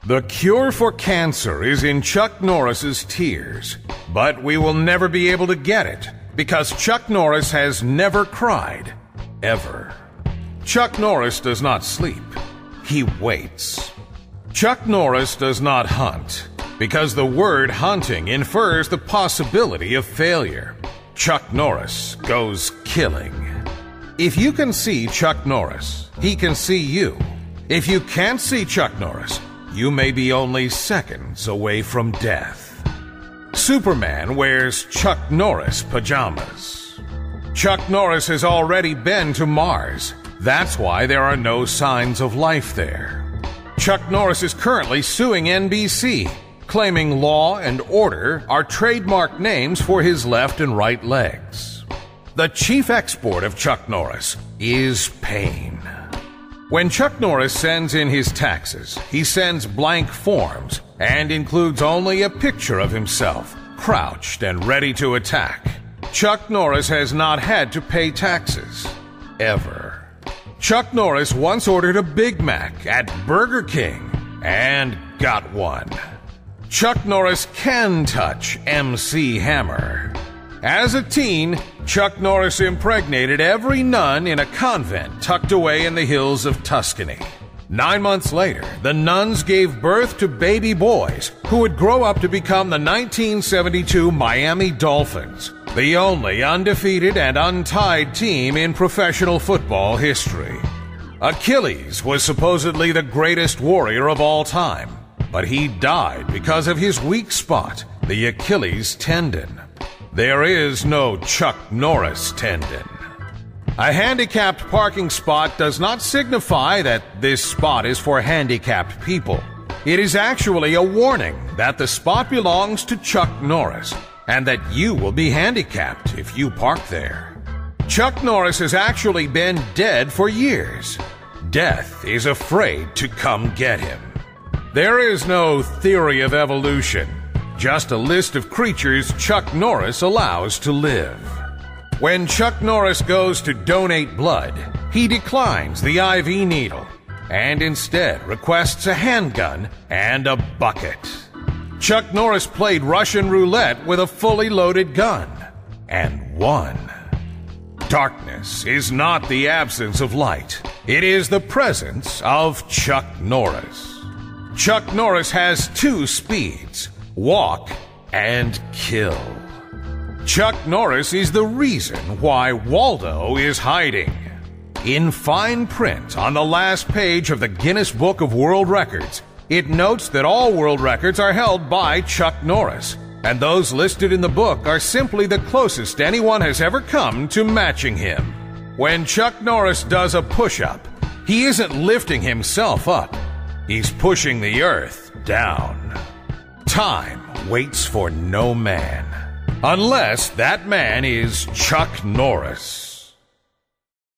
The cure for cancer is in Chuck Norris's tears, but we will never be able to get it because Chuck Norris has never cried, ever. Chuck Norris does not sleep. He waits. Chuck Norris does not hunt because the word hunting infers the possibility of failure. Chuck Norris goes killing. If you can see Chuck Norris, he can see you. If you can't see Chuck Norris, you may be only seconds away from death. Superman wears Chuck Norris pajamas. Chuck Norris has already been to Mars. That's why there are no signs of life there. Chuck Norris is currently suing NBC, claiming Law and Order are trademark names for his left and right legs. The chief export of Chuck Norris is pain. When Chuck Norris sends in his taxes, he sends blank forms and includes only a picture of himself, crouched and ready to attack. Chuck Norris has not had to pay taxes, ever. Chuck Norris once ordered a Big Mac at Burger King and got one. Chuck Norris can touch MC Hammer. As a teen, Chuck Norris impregnated every nun in a convent tucked away in the hills of Tuscany. 9 months later, the nuns gave birth to baby boys who would grow up to become the 1972 Miami Dolphins, the only undefeated and untied team in professional football history. Achilles was supposedly the greatest warrior of all time, but he died because of his weak spot, the Achilles tendon. There is no Chuck Norris tendon. A handicapped parking spot does not signify that this spot is for handicapped people. It is actually a warning that the spot belongs to Chuck Norris and that you will be handicapped if you park there. Chuck Norris has actually been dead for years. Death is afraid to come get him. There is no theory of evolution. Just a list of creatures Chuck Norris allows to live. When Chuck Norris goes to donate blood, he declines the IV needle and instead requests a handgun and a bucket. Chuck Norris played Russian roulette with a fully loaded gun and won. Darkness is not the absence of light. It is the presence of Chuck Norris. Chuck Norris has 2 speeds: walk and kill. Chuck Norris is the reason why Waldo is hiding. In fine print on the last page of the Guinness Book of World Records, it notes that all world records are held by Chuck Norris, and those listed in the book are simply the closest anyone has ever come to matching him. When Chuck Norris does a push-up, he isn't lifting himself up. He's pushing the earth down. Time waits for no man, unless that man is Chuck Norris.